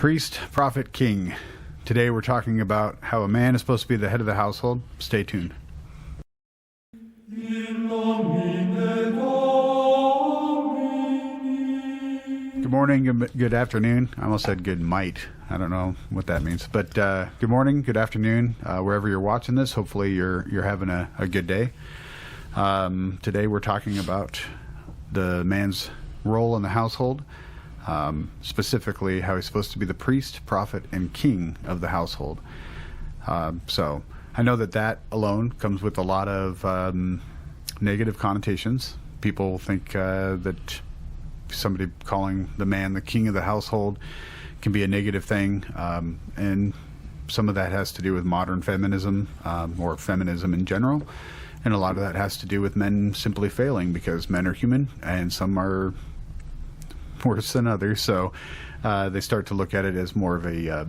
Priest, prophet, king. Today we're talking about how a man is supposed to be the head of the household. Stay tuned. Good morning, good afternoon. I almost said good might. I don't know what that means. But good morning, good afternoon, wherever you're watching this. Hopefully you're having a good day. Today we're talking about the man's role in the household. Specifically how he's supposed to be the priest, prophet, and king of the household. So I know that alone comes with a lot of negative connotations. People think that somebody calling the man the king of the household can be a negative thing, and some of that has to do with modern feminism, or feminism in general, and a lot of that has to do with men simply failing because men are human and some are worse than others, so they start to look at it as more of a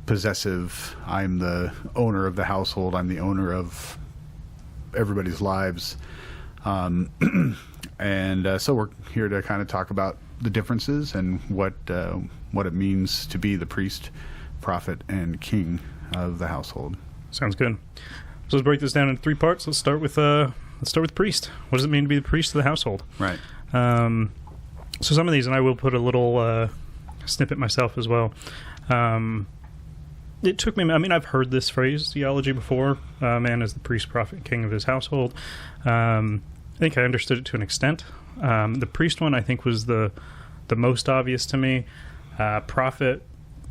possessive, I'm the owner of the household, I'm the owner of everybody's lives, and so we're here to kind of talk about the differences and what it means to be the priest, prophet, and king of the household. Sounds good. So let's break this down into three parts. Let's start with priest. What does it mean to be the priest of the household? Right. So some of these, and I will put a little snippet myself as well. It took me, I've heard this phrase, theology, before. Man is the priest, prophet, king of his household. I think I understood it to an extent. The priest one, I think, was the most obvious to me. Prophet,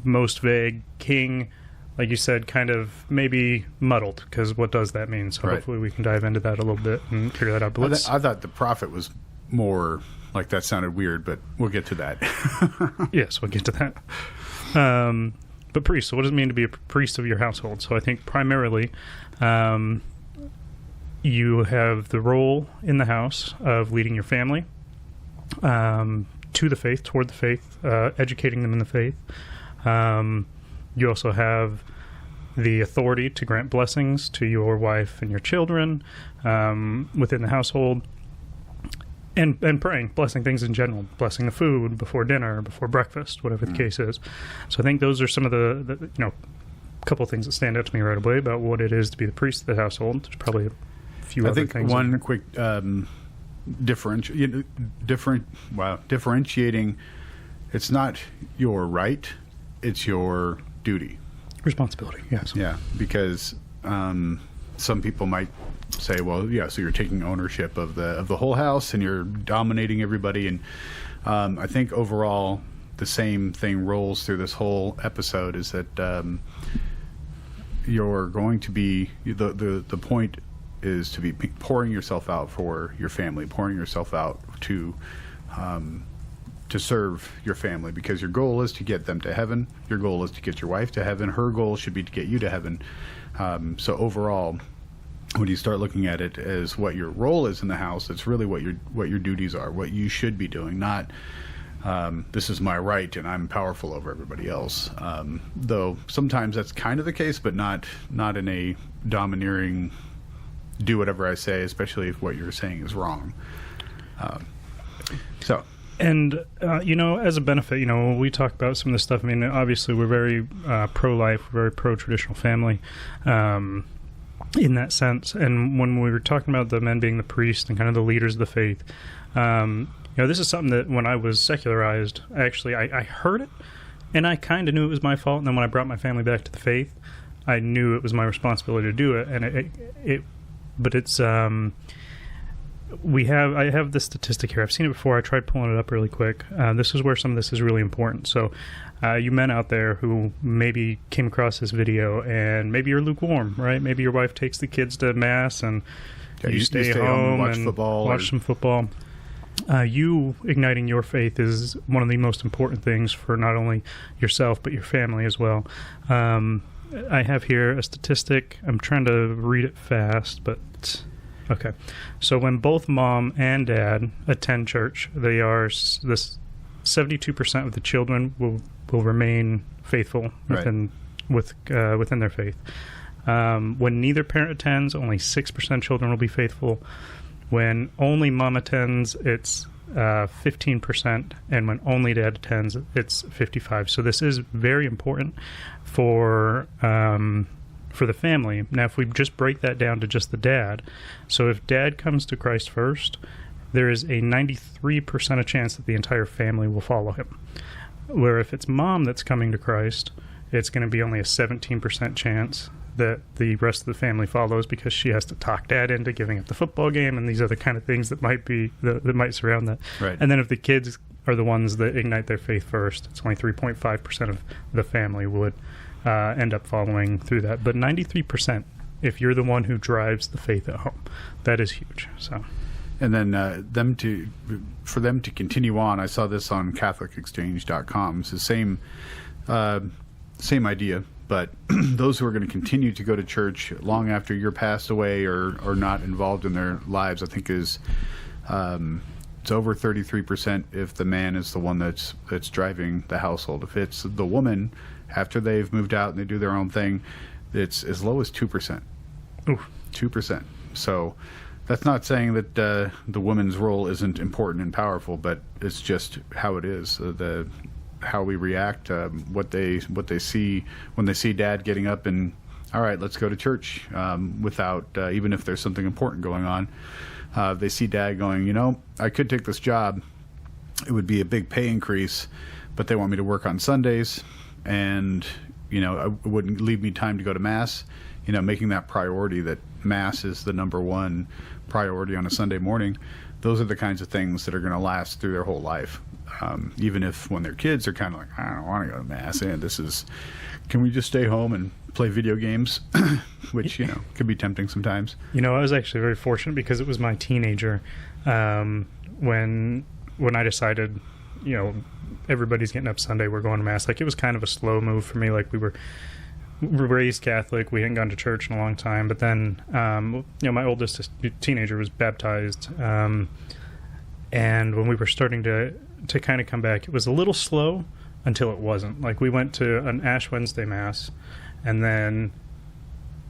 most vague. King, like you said, kind of maybe muddled, because what does that mean? So hopefully we can dive into that a little bit and figure that out. But I thought the prophet was more... Like, that sounded weird, but we'll get to that. Yes, we'll get to that. But priest, so what does it mean to be a priest of your household? So I think primarily you have the role in the house of leading your family to the faith, toward the faith, educating them in the faith. You also have the authority to grant blessings to your wife and your children within the household. And praying, blessing things in general, blessing the food before dinner, before breakfast, whatever the case is. So I think those are some of the couple of things that stand out to me right away about what it is to be the priest of the household. There's probably a few other things. I think one quick differentiating, it's not your right, it's your duty. Responsibility, yes. Yeah, because some people might say, well, yeah, so you're taking ownership of the whole house and you're dominating everybody, and I think overall the same thing rolls through this whole episode, is that you're going to be the point is to be pouring yourself out for your family, pouring yourself out to serve your family, because your goal is to get them to heaven, your goal is to get your wife to heaven, her goal should be to get you to heaven. So overall, when you start looking at it as what your role is in the house, it's really what your duties are, what you should be doing, not this is my right and I'm powerful over everybody else. Though sometimes that's kind of the case, but not in a domineering, do whatever I say, especially if what you're saying is wrong. And, as a benefit, when we talk about some of this stuff, obviously we're very pro-life, we're very pro-traditional family in that sense. And when we were talking about the men being the priest and kind of the leaders of the faith, this is something that when I was secularized, actually, I heard it, and I kind of knew it was my fault. And then when I brought my family back to the faith, I knew it was my responsibility to do it. And I have this statistic here. I've seen it before. I tried pulling it up really quick. This is where some of this is really important. So you men out there who maybe came across this video and maybe you're lukewarm, right? Maybe your wife takes the kids to mass and you stay home and watch some football. You igniting your faith is one of the most important things for not only yourself but your family as well. I have here a statistic. I'm trying to read it fast, but... Okay, so when both mom and dad attend church, they are this 72% of the children will remain faithful within their faith. When neither parent attends, only 6% of children will be faithful. When only mom attends, it's 15%, and when only dad attends, it's 55. So this is very important for the family. Now, if we just break that down to just the dad, so if dad comes to Christ first, there is a 93% of chance that the entire family will follow him. Where if it's mom that's coming to Christ, it's going to be only a 17% chance that the rest of the family follows, because she has to talk dad into giving up the football game and these other kind of things that might be that might surround that. Right. And then if the kids are the ones that ignite their faith first, it's only 3.5% of the family would end up following through that. But 93%, if you're the one who drives the faith at home, that is huge. So. And then for them to continue on, I saw this on CatholicExchange.com. It's the same idea, but those who are going to continue to go to church long after you're passed away or not involved in their lives, I think is it's over 33% if the man is the one that's driving the household. If it's the woman, after they've moved out and they do their own thing, it's as low as 2%. Oof. 2%. So that's not saying that the woman's role isn't important and powerful, but it's just how it is. How we react, what they see when they see dad getting up and, all right, let's go to church, without even if there's something important going on. They see dad going, I could take this job. It would be a big pay increase, but they want me to work on Sundays, and it wouldn't leave me time to go to Mass. Making that priority, that Mass is the number one priority on a Sunday morning. Those are the kinds of things that are going to last through their whole life. Even if when they're kids, they're kind of like, I don't want to go to Mass, and can we just stay home and play video games, which, could be tempting sometimes. I was actually very fortunate, because it was my teenager when I decided, everybody's getting up Sunday, we're going to Mass. Like, it was kind of a slow move for me. Like, we were raised Catholic, we hadn't gone to church in a long time, but then, my oldest teenager was baptized, and when we were starting to kind of come back, it was a little slow until it wasn't. Like, we went to an Ash Wednesday Mass, and then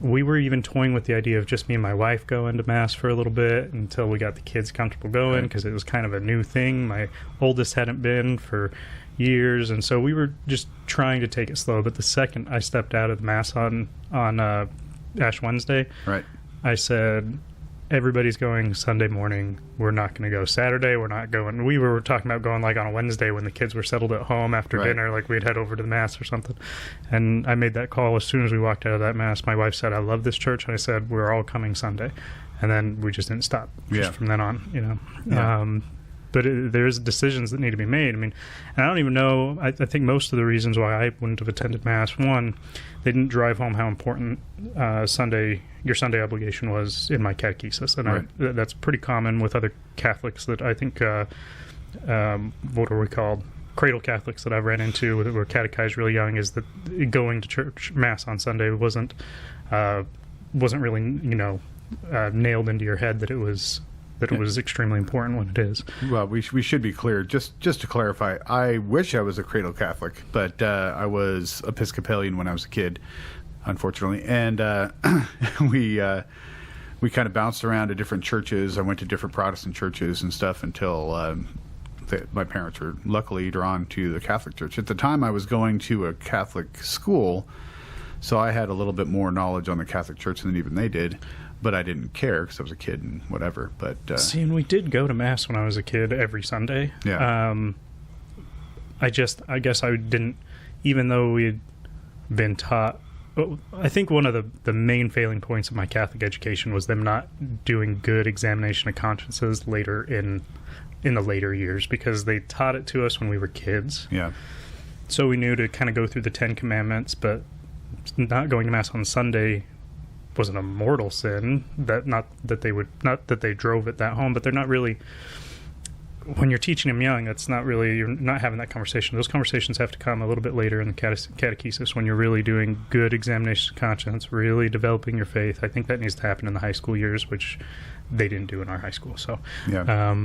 we were even toying with the idea of just me and my wife going to Mass for a little bit until we got the kids comfortable going, because it was kind of a new thing. My oldest hadn't been for years, and so we were just trying to take it slow. But the second I stepped out of the Mass on Ash Wednesday, right, I said, everybody's going Sunday morning. We're not going to go Saturday. We're not going. We were talking about going like on a Wednesday when the kids were settled at home after dinner, like we'd head over to the Mass or something. And I made that call as soon as we walked out of that Mass. My wife said, I love this church. And I said, we're all coming Sunday. And then we just didn't stop from then on, Yeah. But there's decisions that need to be made. I mean, and I don't even know, I think most of the reasons why I wouldn't have attended Mass, one, they didn't drive home how important your Sunday obligation was in my catechesis. And that's pretty common with other Catholics that I think, what are we called? Cradle Catholics that I've ran into that were catechized really young, is that going to church Mass on Sunday wasn't really, nailed into your head that it was extremely important when it is. Well, we should be clear. Just to clarify, I wish I was a cradle Catholic, but I was Episcopalian when I was a kid, unfortunately. And we kind of bounced around to different churches. I went to different Protestant churches and stuff until my parents were luckily drawn to the Catholic Church. At the time, I was going to a Catholic school, so I had a little bit more knowledge on the Catholic Church than even they did. But I didn't care because I was a kid and whatever. But see, and we did go to Mass when I was a kid every Sunday. Yeah. I guess I didn't, even though we had been taught. I think one of the main failing points of my Catholic education was them not doing good examination of consciences later in the later years, because they taught it to us when we were kids. Yeah. So we knew to kind of go through the 10 Commandments, but not going to Mass on Sunday wasn't a mortal sin. Not that they drove it that home, but they're not really, when you're teaching them young, that's not really, you're not having that conversation. Those conversations have to come a little bit later in the catechesis, when you're really doing good examination of conscience, really developing your faith. I think that needs to happen in the high school years, which they didn't do in our high school. So yeah.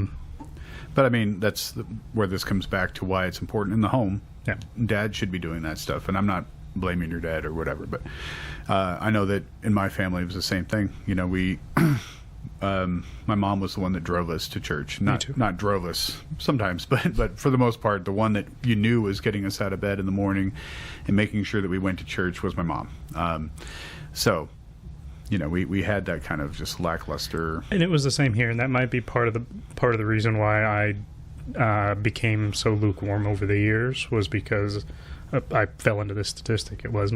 But I mean, that's where this comes back to why it's important in the home. Yeah. Dad should be doing that stuff, and I'm not blaming your dad or whatever, but I know that in my family it was the same thing. my mom was the one that drove us to church. Me too. Not drove us sometimes, but for the most part, the one that you knew was getting us out of bed in the morning and making sure that we went to church was my mom. So, we had that kind of just lackluster. And it was the same here, and that might be part of the reason why I became so lukewarm over the years, was because I fell into this statistic. It was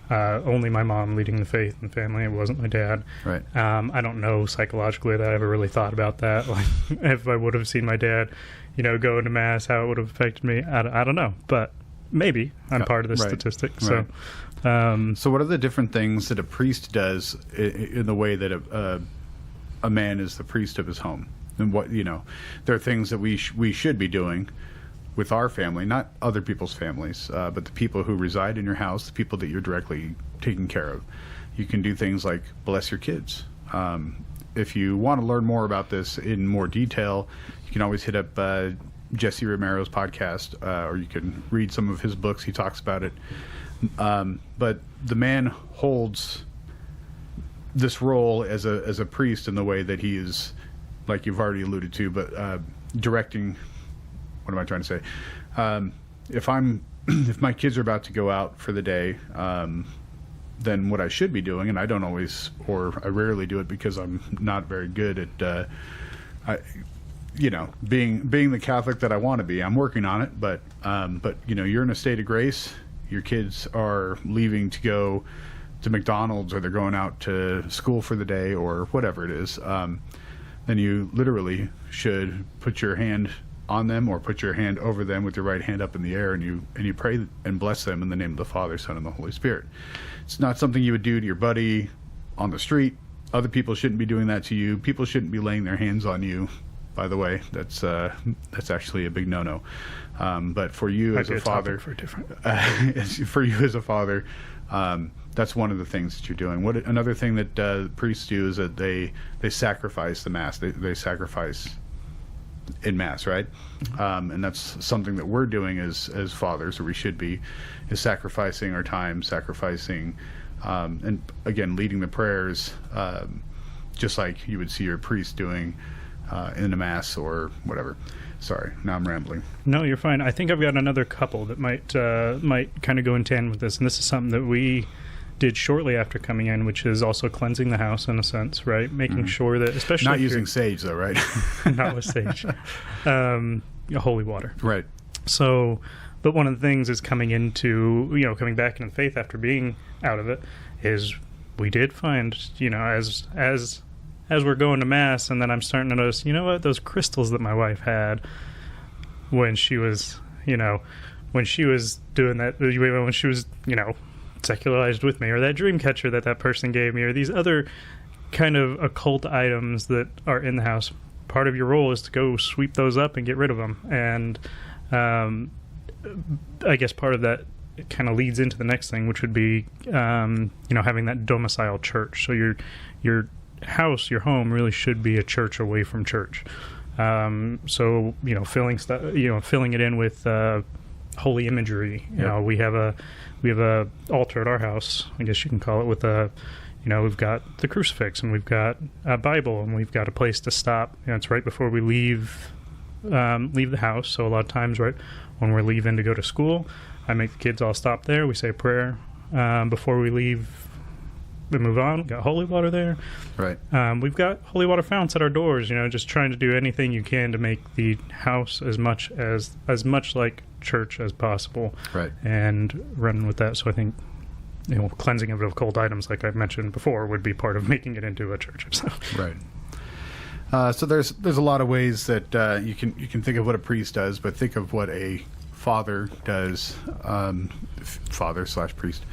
only my mom leading the faith in the family. It wasn't my dad. Right. I don't know psychologically that I ever really thought about that. Like, if I would have seen my dad, go into mass, how it would have affected me. I don't know, but maybe I'm part of the statistic. Right. So, so what are the different things that a priest does in the way that a man is the priest of his home? And what, there are things that we should be doing with our family, not other people's families, but the people who reside in your house, the people that you're directly taking care of. You can do things like bless your kids. If you want to learn more about this in more detail, you can always hit up Jesse Romero's podcast, or you can read some of his books. He talks about it. But the man holds this role as a priest in the way that he is, like you've already alluded to, but directing. What am I trying to say? If my kids are about to go out for the day, then what I should be doing, and I don't always, or I rarely do it because I'm not very good at, being the Catholic that I want to be. I'm working on it, but you're in a state of grace. Your kids are leaving to go to McDonald's, or they're going out to school for the day, or whatever it is. Then you literally should put your hand on them, or put your hand over them with your right hand up in the air, and you pray and bless them in the name of the Father, Son, and the Holy Spirit. It's not something you would do to your buddy on the street. Other people shouldn't be doing that to you. People shouldn't be laying their hands on you. By the way, that's actually a big no-no. But for you as a father, for you as a father, that's one of the things that you're doing. Another thing that priests do is that they sacrifice the mass. They sacrifice in mass, right? And that's something that we're doing as fathers, or we should be, is sacrificing our time, sacrificing, and again, leading the prayers, just like you would see your priest doing in a mass or whatever. Sorry, now I'm rambling. No, you're fine. I think I've got another couple that might kind of go in tandem with this, and this is something that we did shortly after coming in, which is also cleansing the house in a sense, right? Making sure that, especially not using sage though, right? Not with sage, holy water, right? So, but one of the things is coming back into the faith after being out of it, is we did find, as we're going to mass, and then I'm starting to notice, those crystals that my wife had when she was, when she was doing that, when she was, secularized with me, or that dream catcher that person gave me, or these other kind of occult items that are in the house. Part of your role is to go sweep those up and get rid of them. And I guess part of that kind of leads into the next thing, which would be, having that domicile church. So your house, your home, really should be a church away from church. So filling it in with holy imagery. We have a altar at our house, I guess you can call it, with we've got the crucifix, and we've got a Bible, and we've got a place to stop. It's right before we leave the house. So a lot of times, right when we're leaving to go to school, I make the kids all stop there. We say a prayer before we leave. We move on. We've got holy water there. Right. We've got holy water fountains at our doors. Just trying to do anything you can to make the house as much like church as possible. Right. And running with that. So I think cleansing of occult items, like I mentioned before, would be part of making it into a church. So. Right. So there's a lot of ways that you can think of what a priest does, but think of what a father does. Father/priest.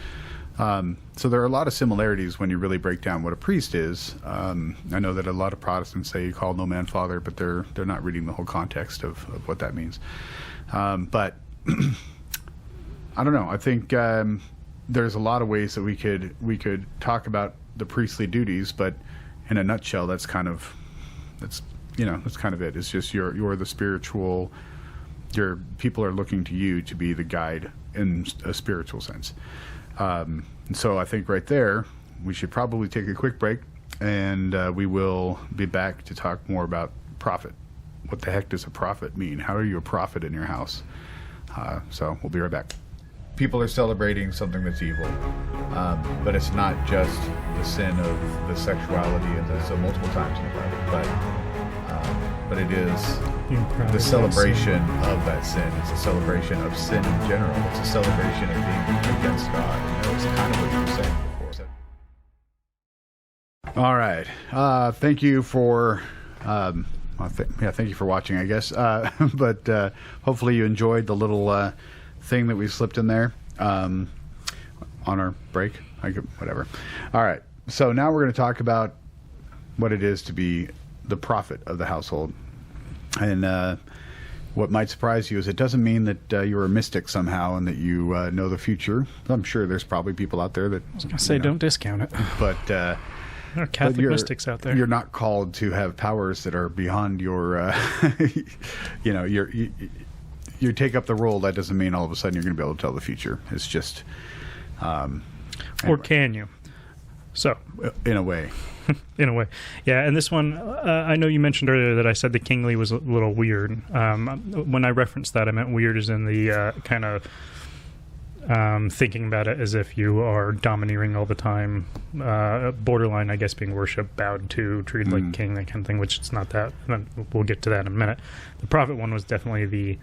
So there are a lot of similarities when you really break down what a priest is. I know that a lot of Protestants say you call no man father, but they're not reading the whole context of what that means. But I don't know. I think there's a lot of ways that we could talk about the priestly duties, but in a nutshell, that's kind of it. It's just you're the spiritual. Your people are looking to you to be the guide in a spiritual sense. And so I think right there, we should probably take a quick break, and we will be back to talk more about prophet. What the heck does a prophet mean? How are you a prophet in your house? So we'll be right back. People are celebrating something that's evil, but it's not just the sin of the sexuality, and that's multiple times in the Bible, but it is the celebration of that sin. It's a celebration of sin in general. It's a celebration of being against God. It's kind of what you were saying before. All right. Thank you for thank you for watching, I guess. But hopefully you enjoyed the little thing that we slipped in there on our break. Whatever. All right. So now we're going to talk about what it is to be the prophet of the household. And what might surprise you is it doesn't mean that you're a mystic somehow and that you know the future. I'm sure there's probably people out there that... I was going to say, don't discount it. But... there are Catholic mystics out there. You're not called to have powers that are beyond your... you take up the role. That doesn't mean all of a sudden you're going to be able to tell the future. It's just... Or anyway. can you? So... In a way. In a way. Yeah, and this one, I know you mentioned earlier that I said the kingly was a little weird. When I referenced that, I meant weird as in the kind of thinking about it as if you are domineering all the time, borderline, I guess, being worshipped, bowed to, treated like a king, that kind of thing, which it's not that. We'll get to that in a minute. The prophet one was definitely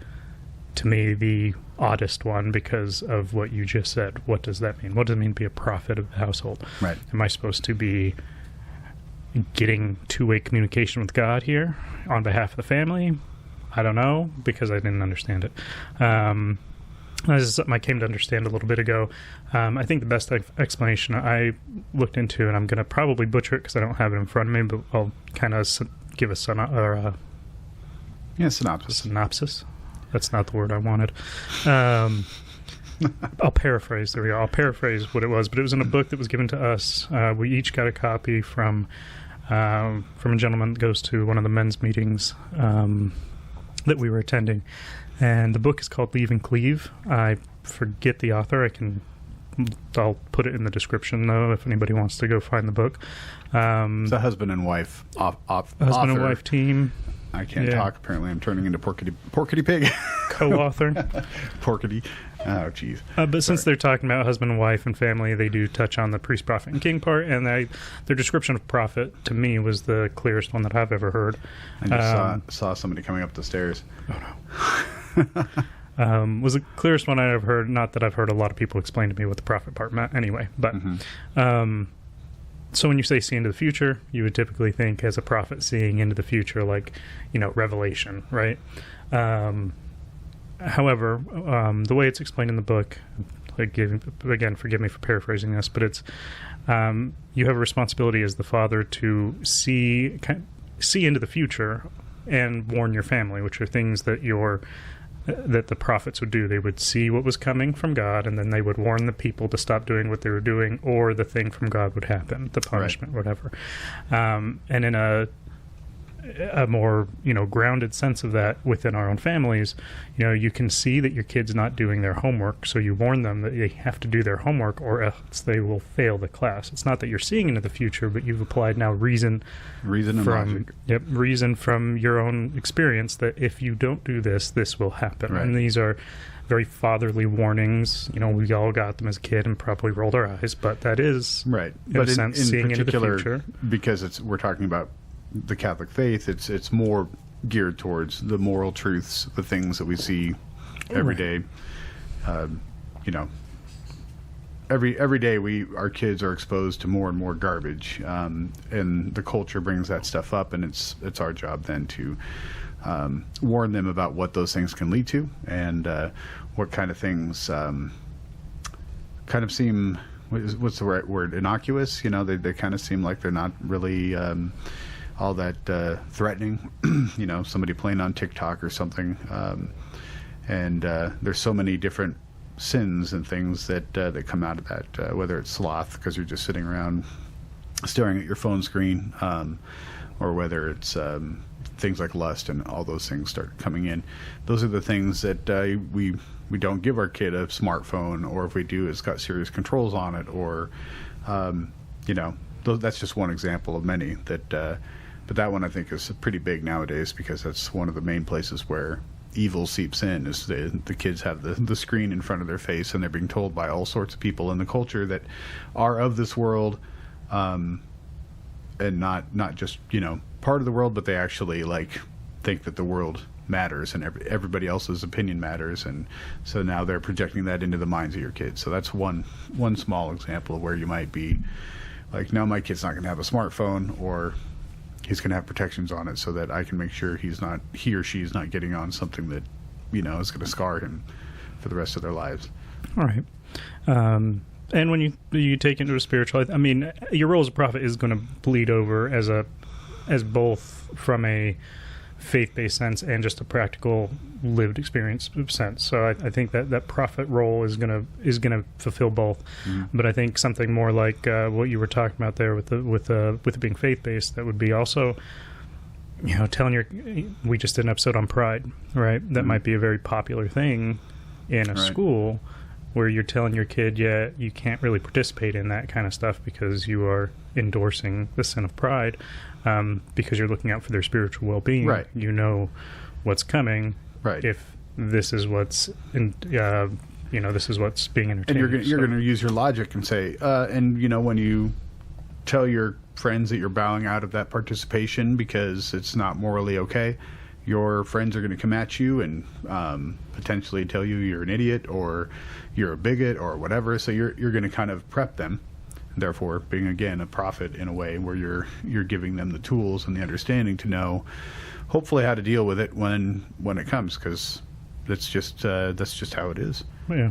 to me, the oddest one because of what you just said. What does that mean? What does it mean to be a prophet of the household? Right. Am I supposed to be getting two-way communication with God here on behalf of the family? I don't know, because I didn't understand it. This is something I came to understand a little bit ago. I think the best explanation I looked into, and I'm going to probably butcher it because I don't have it in front of me, but I'll kind of give a synopsis. Synopsis. That's not the word I wanted. I'll paraphrase. There we go. I'll paraphrase what it was, but it was in a book that was given to us. We each got a copy from a gentleman that goes to one of the men's meetings that we were attending, and the book is called Leave and Cleave. I forget the author. I'll put it in the description though if anybody wants to go find the book. It's a husband and wife husband and wife team. I can't talk. Apparently, I'm turning into Porkity Pig. Co-author. Porkity. Oh, jeez. But since they're talking about husband and wife and family, they do touch on the priest, prophet, and king part. And their description of prophet, to me, was the clearest one that I've ever heard. I just saw somebody coming up the stairs. Oh, no. Was the clearest one I ever heard. Not that I've heard a lot of people explain to me what the prophet part meant anyway. But so when you say see into the future, you would typically think as a prophet seeing into the future, like, Revelation, right? However, the way it's explained in the book, again, forgive me for paraphrasing this, but it's you have a responsibility as the father to see into the future and warn your family, which are things that that the prophets would do. They would see what was coming from God, and then they would warn the people to stop doing what they were doing, or the thing from God would happen, the punishment, whatever. And in a more grounded sense of that within our own families, you can see that your kid's not doing their homework, so you warn them that they have to do their homework or else they will fail the class. It's not that you're seeing into the future, but you've applied now reason and logic. Yep, reason from your own experience that if you don't do this will happen. Right. And these are very fatherly warnings. We all got them as a kid and probably rolled our eyes, but that is right. But in seeing into the future, because we're talking about the Catholic faith, it's more geared towards the moral truths, the things that we see every day. Every day our kids are exposed to more and more garbage, and the culture brings that stuff up, and it's our job then to warn them about what those things can lead to, and what kind of things kind of seem, what's the right word, innocuous. They kind of seem like they're not really all that threatening. Somebody playing on TikTok or something, and there's so many different sins and things that come out of that, whether it's sloth because you're just sitting around staring at your phone screen, or whether it's things like lust, and all those things start coming in. Those are the things that we don't give our kid a smartphone, or if we do, it's got serious controls on it, or that's just one example of many that. But that one I think is pretty big nowadays because that's one of the main places where evil seeps in. Is the kids have the screen in front of their face and they're being told by all sorts of people in the culture that are of this world, and not just part of the world, but they actually think that the world matters and everybody else's opinion matters, and so now they're projecting that into the minds of your kids. So that's one small example of where you might be like, no, my kid's not going to have a smartphone, or he's going to have protections on it so that I can make sure he or she's not getting on something that is going to scar him for the rest of their lives. All right. And when you take into a spiritual, I mean, your role as a prophet is going to bleed over as both from a faith-based sense and just a practical lived experience sense. So I think that prophet role is gonna fulfill both. But I think something more like what you were talking about there with it being faith-based, that would be also we just did an episode on pride, right? That might be a very popular thing in a school, where you're telling your kid, you can't really participate in that kind of stuff because you are endorsing the sin of pride, because you're looking out for their spiritual well-being. Right. You know what's coming. Right. If this is what's this is what's being entertained. And you're going to use your logic and say, when you tell your friends that you're bowing out of that participation because it's not morally okay, your friends are going to come at you and potentially tell you you're an idiot or you're a bigot or whatever. So you're going to kind of prep them. Therefore, being again a prophet in a way where you're giving them the tools and the understanding to know, hopefully, how to deal with it when it comes, because that's just how it is. Yeah.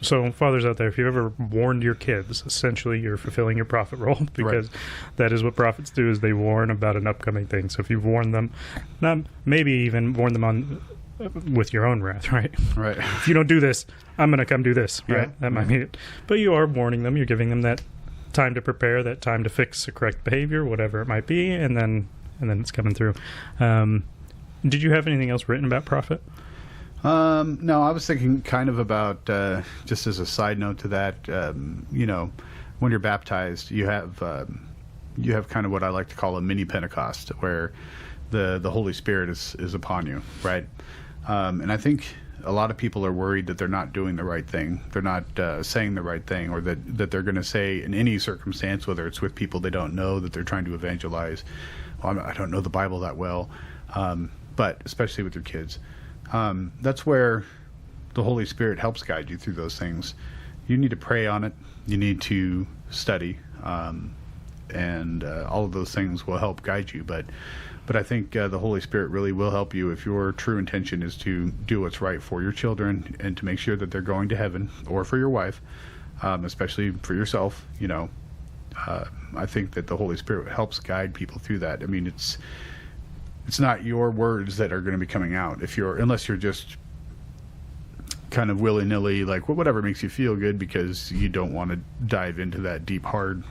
So, fathers out there, if you've ever warned your kids, essentially you're fulfilling your prophet role, because that is what prophets do, is they warn about an upcoming thing. So if you've warned them, maybe even warn them on with your own wrath, right? Right. If you don't do this, I'm going to come do this, right? Yeah. That might be it. But you are warning them. You're giving them that time to prepare, that time to fix the correct behavior, whatever it might be, and then it's coming through. Did you have anything else written about prophet? No, I was thinking kind of about, just as a side note to that, when you're baptized, you have kind of what I like to call a mini Pentecost, where the Holy Spirit is upon you, right? And I think a lot of people are worried that they're not doing the right thing. They're not saying the right thing, or that they're going to say in any circumstance, whether it's with people they don't know, that they're trying to evangelize. Well, I don't know the Bible that well, but especially with your kids. That's where the Holy Spirit helps guide you through those things. You need to pray on it. You need to study, and all of those things will help guide you. But I think the Holy Spirit really will help you if your true intention is to do what's right for your children and to make sure that they're going to heaven, or for your wife, especially for yourself. I think that the Holy Spirit helps guide people through that. I mean, it's not your words that are going to be coming out unless you're just kind of willy-nilly, like whatever makes you feel good, because you don't want to dive into that deep, hard,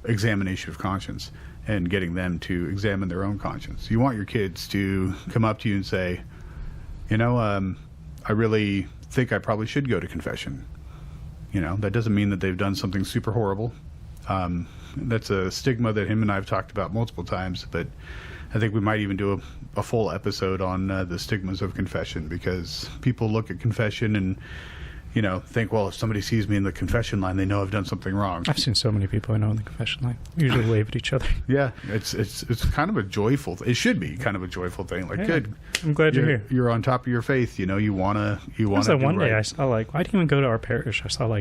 examination of conscience and getting them to examine their own conscience. You want your kids to come up to you and say, I really think I probably should go to confession. That doesn't mean that they've done something super horrible. That's a stigma that him and I have talked about multiple times, but I think we might even do a full episode on the stigmas of confession, because people look at confession and think, well, if somebody sees me in the confession line, they know I've done something wrong. I've seen so many people I know in the confession line usually wave at each other. Yeah, it's kind of a joyful. It should be kind of a joyful thing. Like, good. I'm glad you're here. You're on top of your faith. You wanna. That one day I saw I didn't even go to our parish. I saw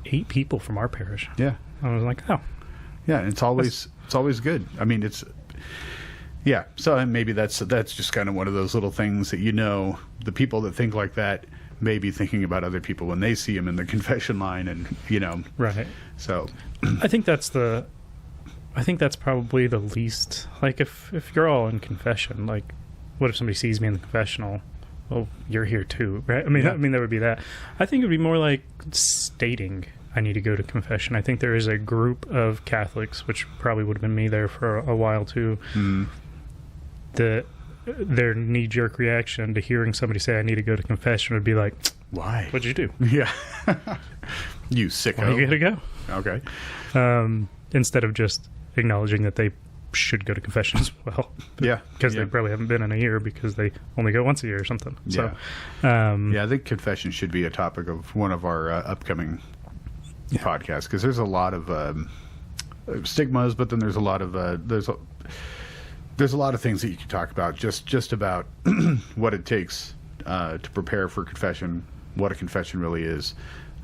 8 people from our parish. Yeah, I was like, oh. Yeah, and it's always good. I mean, yeah. So maybe that's just kind of one of those little things that the people that think like that may be thinking about other people when they see them in the confession line, and right. So I think that's probably the least, if you're all in confession, what if somebody sees me in the confessional? Well, you're here too, right? I mean, that would be that. I think it would be more like stating, I need to go to confession. I think there is a group of Catholics, which probably would have been me there for a while too, that their knee-jerk reaction to hearing somebody say, I need to go to confession, would be like, why? what'd you do? Yeah. You sicko. Why you gotta go? Okay. Instead of just acknowledging that they should go to confession as well. Yeah. Because yeah. they probably haven't been in a year because they only go once a year or something. Yeah. So, yeah, I think confession should be a topic of one of our upcoming podcasts, because there's a lot of stigmas, but then there's a lot of there's a lot of things that you can talk about, just about what it takes to prepare for confession, what a confession really is,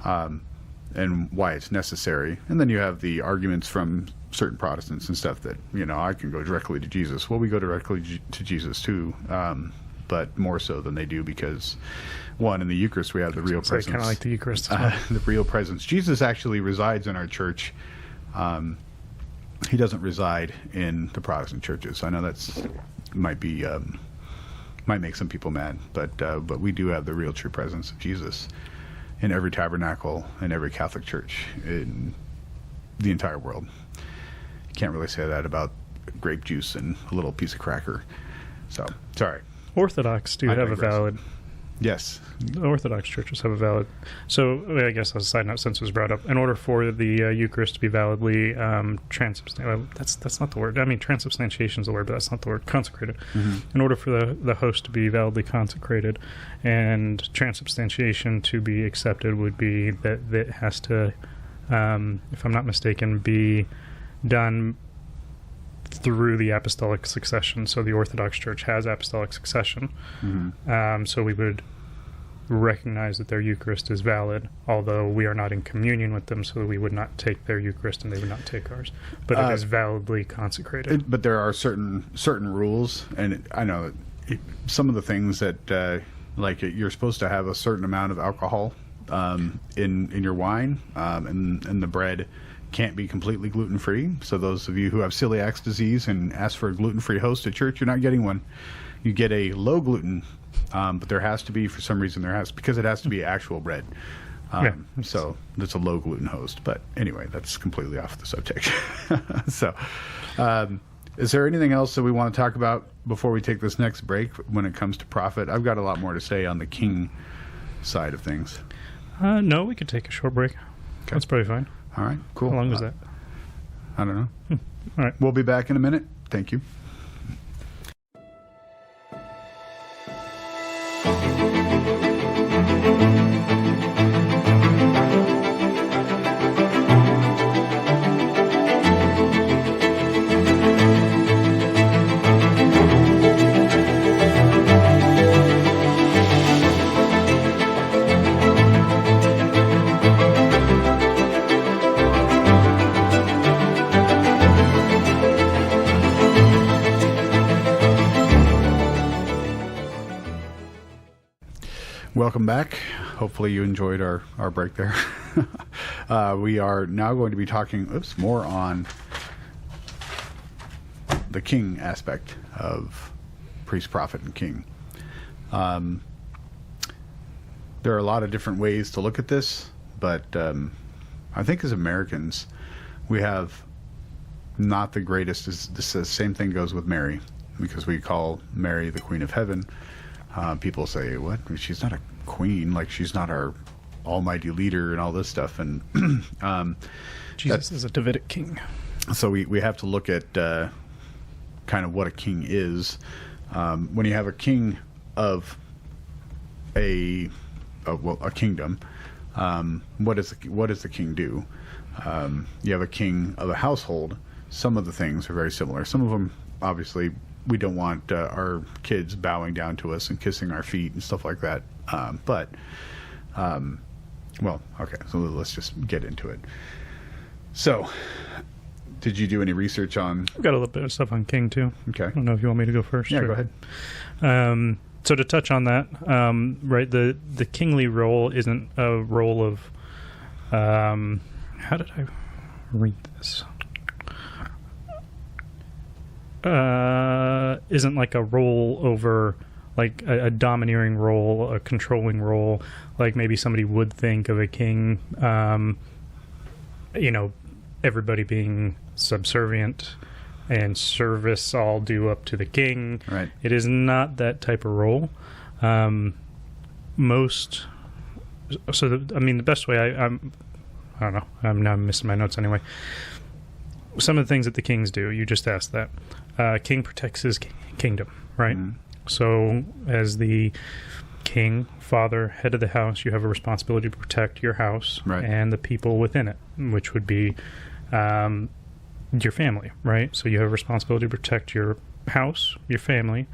and why it's necessary. And then you have the arguments from certain Protestants and stuff that, I can go directly to Jesus. Well, we go directly to Jesus too, but more so than they do, because one, in the Eucharist we have the real presence. Kind of like the Eucharist as well. The real presence. Jesus actually resides in our church. He doesn't reside in the Protestant churches. I know that's might make some people mad, but we do have the real true presence of Jesus in every tabernacle, in every Catholic church, in the entire world. You can't really say that about grape juice and a little piece of cracker. So, sorry. Orthodox do have a valid... Yes. The Orthodox churches have a valid... So, I guess as a side note, since it was brought up, in order for the Eucharist to be validly transubstantiated... That's not the word. I mean, transubstantiation is the word, but that's not the word. Consecrated. Mm-hmm. In order for the host to be validly consecrated and transubstantiation to be accepted would be that it has to, if I'm not mistaken, be done through the apostolic succession. So the Orthodox Church has apostolic succession. Mm-hmm. So we would recognize that their Eucharist is valid, although we are not in communion with them, so we would not take their Eucharist and they would not take ours. But it is validly consecrated. But there are certain rules, and I know some of the things that, like you're supposed to have a certain amount of alcohol in your wine, and the bread can't be completely gluten-free. So those of you who have celiac disease and ask for a gluten-free host at church, you're not getting one. You get a low gluten, but there has to be, for some reason, because it has to be actual bread. So that's a low gluten host. But anyway, that's completely off the subject. So is there anything else that we want to talk about before we take this next break when it comes to prophet? I've got a lot more to say on the king side of things. No, we could take a short break. Okay. That's probably fine. All right, cool. How long was that? I don't know. All right. We'll be back in a minute. Thank you. Welcome back. Hopefully you enjoyed our break there. We are now going to be talking more on the king aspect of priest, prophet, and king. There are a lot of different ways to look at this, but I think as Americans, we have not the greatest. The same thing goes with Mary, because we call Mary the Queen of Heaven. People say, what? She's not a queen, like she's not our almighty leader and all this stuff. And Jesus is a Davidic king. So we have to look at kind of what a king is. When you have a king of a kingdom, what does the king do? You have a king of a household. Some of the things are very similar. Some of them, obviously, we don't want our kids bowing down to us and kissing our feet and stuff like that. Okay, so let's just get into it. So, did you do any research on... I've got a little bit of stuff on king, too. Okay. I don't know if you want me to go first. Yeah, or... go ahead. So to touch on that, right, the kingly role isn't a role of... how did I read this? Isn't like a role over, like a domineering role, a controlling role, like maybe somebody would think of a king, everybody being subservient, and service all due up to the king. Right. It is not that type of role. The best way I don't know. I'm missing my notes anyway. Some of the things that the kings do, you just asked that. King protects his kingdom, right? Mm-hmm. So as the king, father, head of the house, you have a responsibility to protect your house Right. and the people within it, which would be your family, right? So you have a responsibility to protect your house, your family.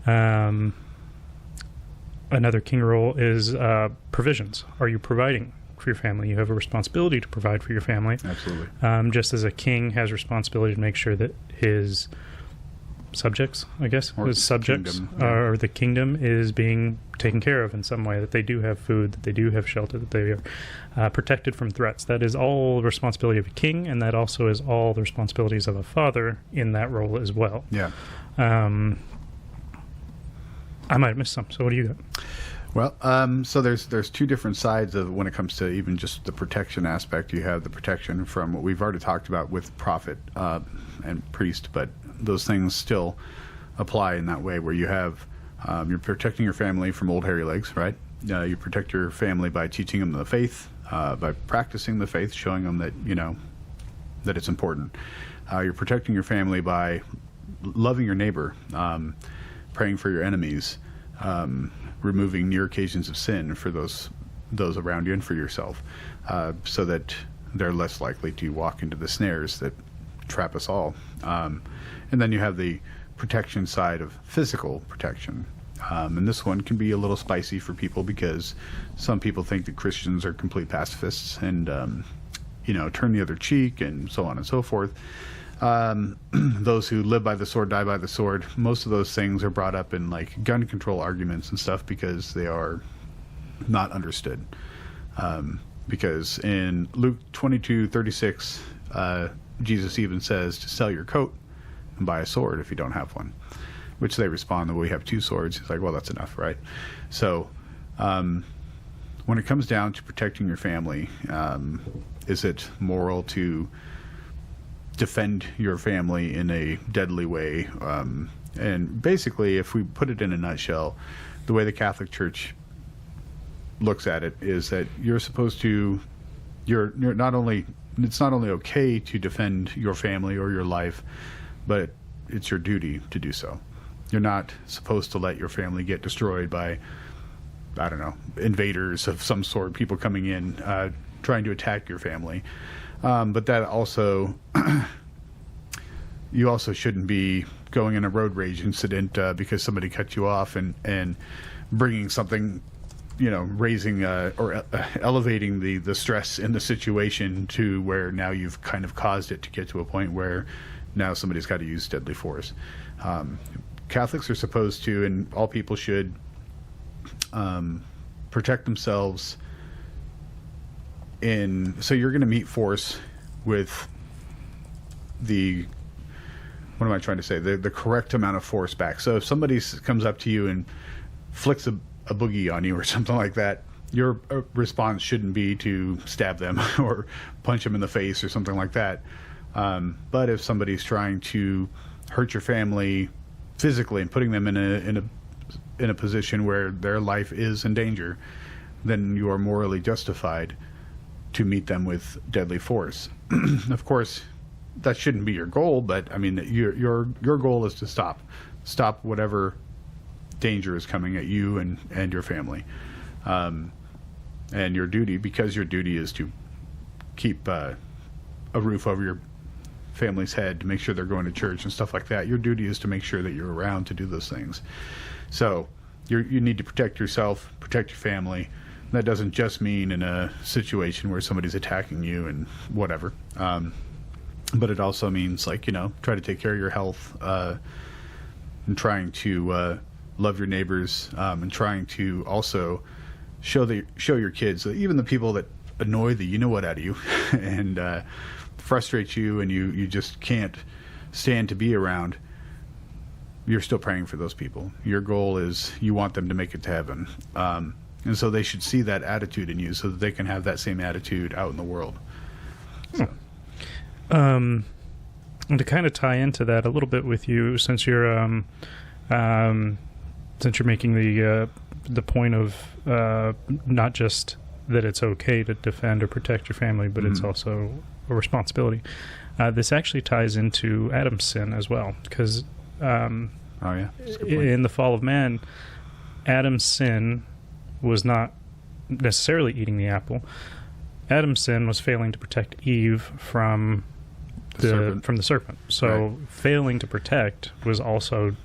Another king role is provisions. Are you providing for your family? You have a responsibility to provide for your family. Absolutely. Just as a king has responsibility to make sure that his subjects, I guess, Or his subjects kingdom, yeah. or the kingdom is being taken care of in some way, that they do have food, that they do have shelter, that they are protected from threats. That is all the responsibility of a king, and that also is all the responsibilities of a father in that role as well. Yeah. I might have missed some, so what do you got? Well, so there's two different sides of when it comes to even just the protection aspect. You have the protection from what we've already talked about with prophet and priest, but those things still apply in that way where you have you're protecting your family from old hairy legs, right? You protect your family by teaching them the faith, by practicing the faith, showing them that that it's important. You're protecting your family by loving your neighbor, praying for your enemies, removing near occasions of sin for those around you and for yourself, so that they're less likely to walk into the snares that trap us all. And then you have the protection side of physical protection. And this one can be a little spicy for people because some people think that Christians are complete pacifists and, turn the other cheek and so on and so forth. Those who live by the sword die by the sword. Most of those things are brought up in like gun control arguments and stuff because they are not understood. Because in Luke 22:36, Jesus even says to sell your coat and buy a sword if you don't have one, which they respond that we have two swords. It's like, well, that's enough, right? So when it comes down to protecting your family, is it moral to defend your family in a deadly way? And basically, if we put it in a nutshell, the way the Catholic Church looks at it is that you're supposed to, you're not only, it's not only okay to defend your family or your life, but it's your duty to do so. You're not supposed to let your family get destroyed by, I don't know, invaders of some sort, people coming in, trying to attack your family. But that also, you also shouldn't be going in a road rage incident because somebody cut you off and bringing something, raising or elevating the stress in the situation to where now you've kind of caused it to get to a point where now somebody's got to use deadly force. Catholics are supposed to, and all people should, protect themselves so you're going to meet force with what am I trying to say? The correct amount of force back. So if somebody comes up to you and flicks a boogie on you or something like that, your response shouldn't be to stab them or punch them in the face or something like that. But if somebody's trying to hurt your family physically and putting them in a position where their life is in danger, then you are morally justified to meet them with deadly force. Of course, that shouldn't be your goal, but I mean, your goal is to stop whatever danger is coming at you and your family, and your duty, because your duty is to keep a roof over your family's head, to make sure they're going to church and stuff like that. Your duty is to make sure that you're around to do those things. So you need to protect yourself, protect your family. That doesn't just mean in a situation where somebody's attacking you and whatever. But it also means, like, try to take care of your health, and trying to love your neighbors, and trying to also show your kids that even the people that annoy the you-know-what out of you and frustrate you and you just can't stand to be around, you're still praying for those people. Your goal is you want them to make it to heaven. And so they should see that attitude in you so that they can have that same attitude out in the world. So. And to kind of tie into that a little bit with you, since you're making the point of not just that it's okay to defend or protect your family, but it's also a responsibility. This actually ties into Adam's sin as well, because in the fall of man, Adam's sin was not necessarily eating the apple. Adam's sin was failing to protect Eve from the serpent. So failing to protect was also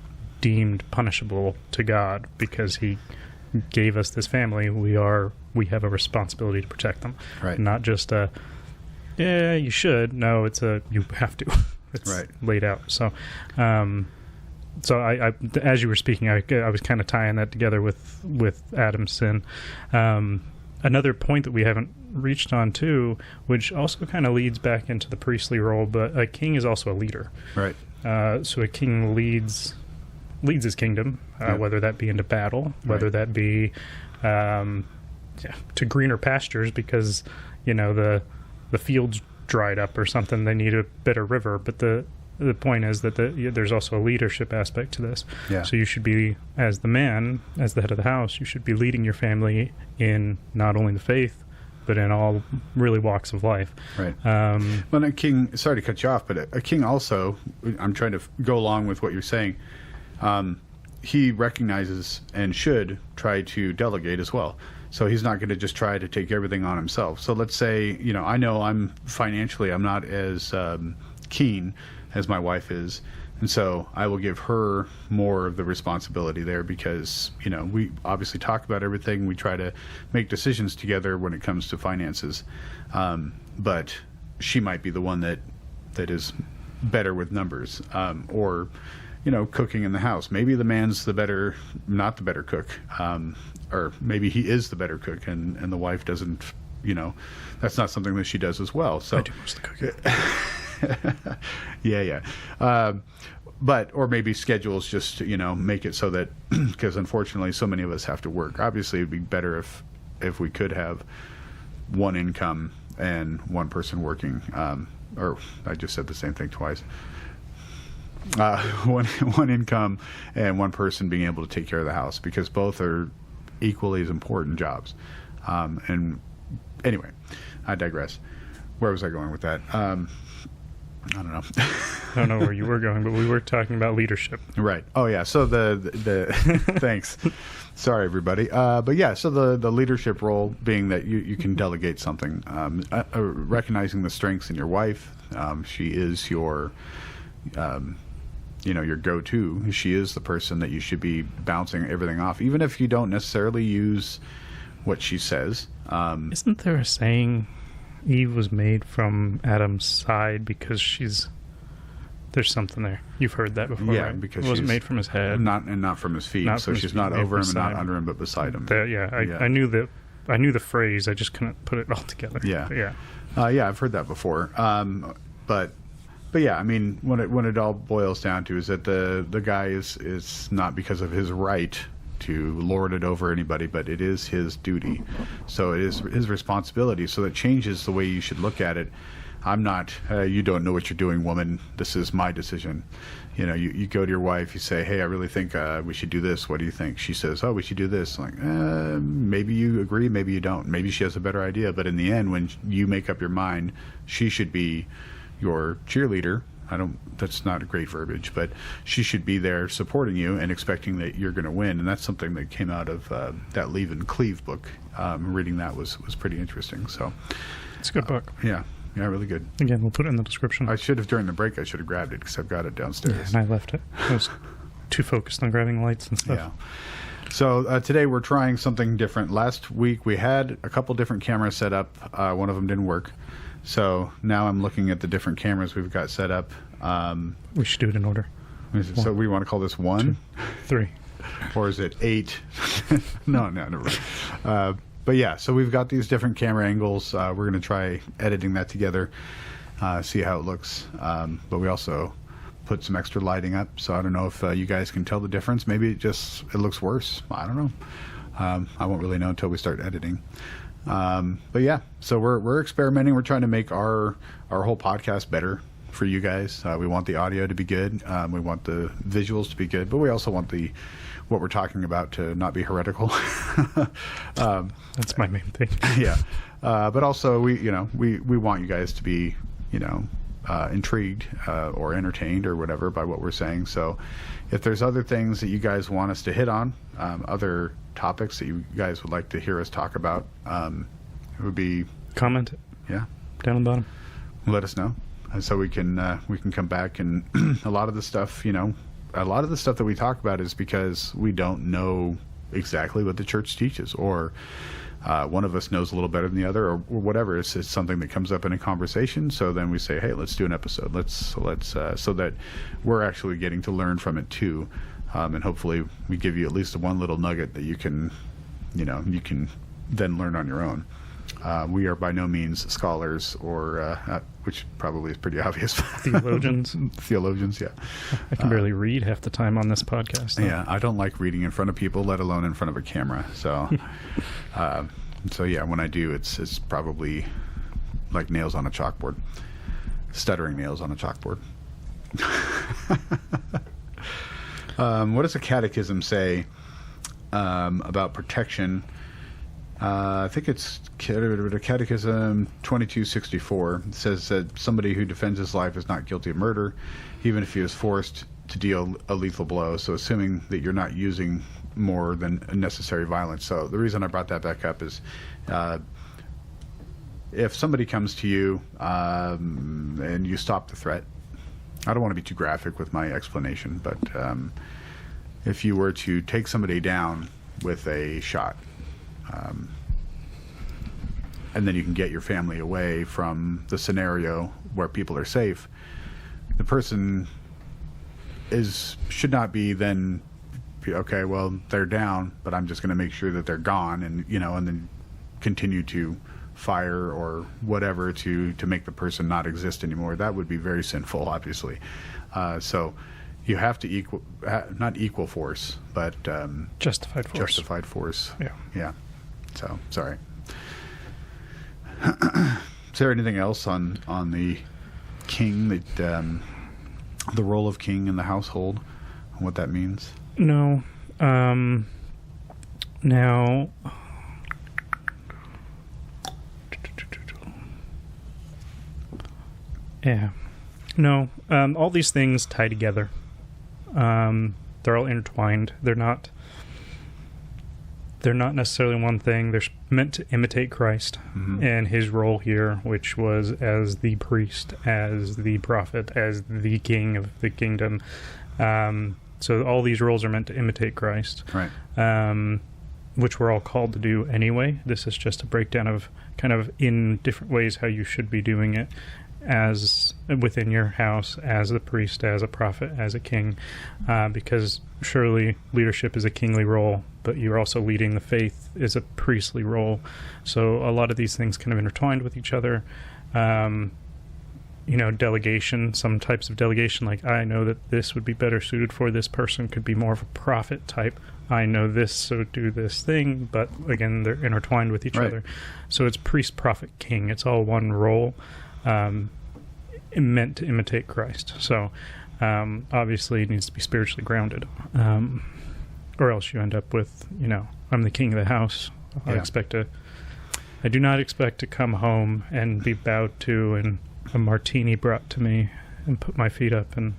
deemed punishable to God because he gave us this family. We have a responsibility to protect them. Right. Not just you should. No, it's you have to. It's laid out. So I as you were speaking, I was kind of tying that together with Adam's sin. Another point that we haven't reached on too, which also kind of leads back into the priestly role, but a king is also a leader. Right. So a king leads his kingdom, whether that be into battle, whether that be to greener pastures because the fields dried up or something. They need a better river, but the point is that there's also a leadership aspect to this. Yeah. So you should be, as the man, as the head of the house, you should be leading your family in not only the faith, but in all really walks of life. Right. Well, a king, sorry to cut you off, but a king also, I'm trying to go along with what you're saying, he recognizes and should try to delegate as well. So he's not going to just try to take everything on himself. So let's say, I know I'm not as keen as my wife is, and so I will give her more of the responsibility there because we obviously talk about everything. We try to make decisions together when it comes to finances, but she might be the one that is better with numbers, or cooking in the house. Maybe the man's not the better cook, or maybe he is the better cook, and the wife doesn't. That's not something that she does as well. So I do most of the cooking. But or maybe schedules just make it so that because unfortunately so many of us have to work. Obviously it'd be better if we could have one income and one person working, or I just said the same thing twice. One income and one person being able to take care of the house, because both are equally as important jobs. And anyway, I digress. Where was I going with that? I don't know. I don't know where you were going, but we were talking about leadership. Right. Oh, yeah. So the thanks. Sorry, everybody. But yeah, so the leadership role being that you can delegate something, recognizing the strengths in your wife. She is your, your go-to. She is the person that you should be bouncing everything off, even if you don't necessarily use what she says. Isn't there a saying, Eve was made from Adam's side because there's something there. You've heard that before, yeah, right? Because it wasn't made from his head, not from his feet. So she's not over him and not under him, but beside him. I knew that. I knew the phrase. I just couldn't put it all together. Yeah, but yeah. I've heard that before. But yeah, I mean, when it all boils down to is that the guy is not because of his right to lord it over anybody, but it is his duty. So it is his responsibility. So that changes the way you should look at it. I'm not, you don't know what you're doing, woman. This is my decision. You go to your wife, you say, hey, I really think we should do this. What do you think? She says, oh, we should do this. I'm like, maybe you agree, maybe you don't. Maybe she has a better idea. But in the end, when you make up your mind, she should be your cheerleader. That's not a great verbiage, but she should be there supporting you and expecting that you're going to win. And that's something that came out of that Leave and Cleave book. Reading that was pretty interesting. So it's a good book. Yeah, really good. Again, we'll put it in the description. I should have, during the break, I should have grabbed it because I've got it downstairs. Yeah, and I left it. I was too focused on grabbing lights and stuff. Yeah. So today we're trying something different. Last week we had a couple different cameras set up. One of them didn't work. So now I'm looking at the different cameras we've got set up. We should do it in order. So we want to call this 1? 2, 3. Or is it 8? No, never mind. But yeah, so we've got these different camera angles. We're going to try editing that together, see how it looks. But we also put some extra lighting up. So I don't know if you guys can tell the difference. Maybe it looks worse. I don't know. I won't really know until we start editing. But yeah, so we're experimenting. We're trying to make our whole podcast better. for you guys. We want the audio to be good. We want the visuals to be good, but we also want what we're talking about to not be heretical. That's my main thing. Yeah. But also we want you guys to be, intrigued or entertained or whatever by what we're saying. So if there's other things that you guys want us to hit on, other topics that you guys would like to hear us talk about, it would be Comment. Yeah. Down on the bottom. Let us know. So we can come back, and a lot of the stuff that we talk about is because we don't know exactly what the church teaches, or one of us knows a little better than the other, or whatever. It's something that comes up in a conversation. So then we say, hey, let's do an episode. Let's so that we're actually getting to learn from it too, and hopefully we give you at least one little nugget that you can then learn on your own. We are by no means scholars, or which probably is pretty obvious. Theologians. Theologians, yeah. I can barely read half the time on this podcast. Though. Yeah, I don't like reading in front of people, let alone in front of a camera. So, so yeah, when I do, it's probably like nails on a chalkboard, stuttering nails on a chalkboard. What does the Catechism say about protection? I think it's Catechism 2264. It says that somebody who defends his life is not guilty of murder, even if he is forced to deal a lethal blow. So assuming that you're not using more than necessary violence. So the reason I brought that back up is if somebody comes to you and you stop the threat, I don't want to be too graphic with my explanation, but if you were to take somebody down with a shot, and then you can get your family away from the scenario where people are safe, the person should not be then, okay, well, they're down, but I'm just going to make sure that they're gone, and and then continue to fire or whatever to make the person not exist anymore. That would be very sinful, obviously. So you have to not equal force, but justified force. Justified force. Yeah. So sorry. Is there anything else on the king, that the role of king in the household, and what that means? No. Now, yeah. No. All these things tie together. They're all intertwined. They're not necessarily one thing. They're meant to imitate Christ and his role here, which was as the priest, as the prophet, as the king of the kingdom. So all these roles are meant to imitate Christ, right? Which we're all called to do anyway. This is just a breakdown of kind of in different ways how you should be doing it, as within your house, as a priest, as a prophet, as a king, because surely leadership is a kingly role, but you're also leading the faith is a priestly role. So a lot of these things kind of intertwined with each other. Delegation, some types of delegation, like I know that this would be better suited for this person, could be more of a prophet type. I know this, so do this thing, but again, they're intertwined with each other. So it's priest, prophet, king. It's all one role. Meant to imitate Christ. So obviously it needs to be spiritually grounded, or else you end up with, I'm the king of the house. I do not expect to come home and be bowed to and a martini brought to me and put my feet up and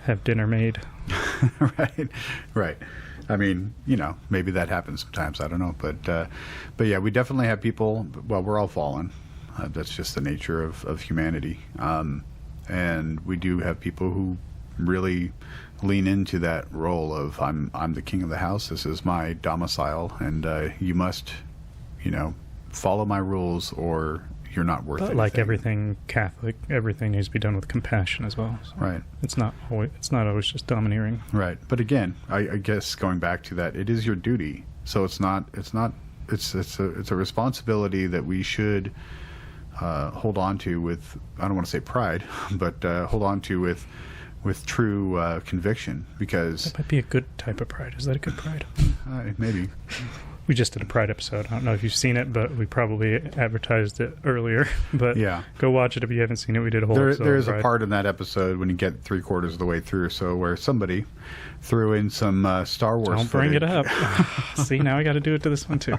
have dinner made. Right. I mean, maybe that happens sometimes. I don't know, but yeah, we definitely have people. Well, we're all fallen. That's just the nature of humanity. And we do have people who really lean into that role of I'm the king of the house. This is my domicile, and you must, follow my rules, or you're not worth anything. Like everything Catholic, everything needs to be done with compassion as well. So right. It's not always just domineering. Right. But again, I guess going back to that, it is your duty. So it's a responsibility that we should hold on to with, I don't want to say pride, but hold on to with true conviction, because that might be a good type of pride. Is that a good pride? Maybe. we just did a Pride episode. I don't know if you've seen it, but we probably advertised it earlier. But Yeah. go watch it if you haven't seen it. We did a whole episode. There is on a Pride. part in that episode when you get 3/4 of the way through, so where somebody threw in some Star Wars. Don't bring it footage. up. See, now I got to do it to this one too.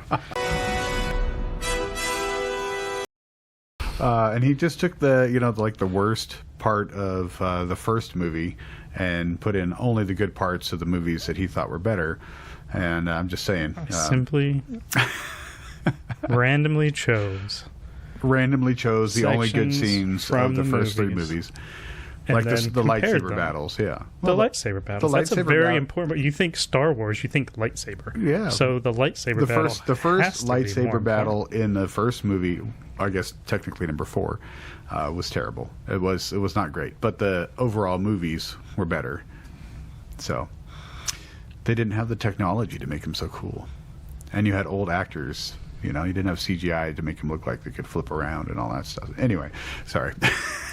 And he just took the worst part of the first movie and put in only the good parts of the movies that he thought were better. And I'm just saying, Simply randomly chose the only good sections scenes from of the the first three movies. movies, And like then the compared lightsaber them. battles. Yeah, The Well, lightsaber battles. the That's a lightsaber very battle- important. But you think Star Wars, you think lightsaber. Yeah. So the lightsaber the battle. first has lightsaber to be more important. battle in the first movie, I guess technically number 4, was terrible. It was not great, but the overall movies were better. So they didn't have the technology to make them so cool, and you had old actors. You didn't have CGI to make them look like they could flip around and all that stuff. Anyway, sorry.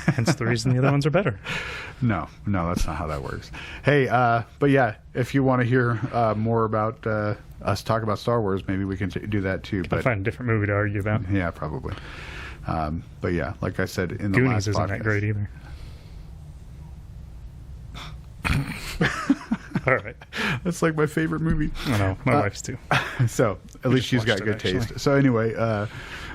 Hence the reason the other ones are better. No, that's not how that works. Hey, but yeah, if you want to hear more about us talk about Star Wars, maybe we can do that too. I'll But find a different movie to argue about. yeah, probably. But yeah, like I said in the Goonies last isn't podcast, that great either. All right. that's like my favorite movie. I know. My wife's too. So at least just she's got watched good it, taste. actually. So anyway,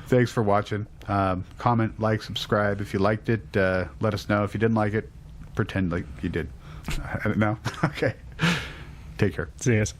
thanks for watching. Comment, like, subscribe if you liked it. Let us know if you didn't like it. Pretend like you did. I don't know. Okay. Take care. See you guys.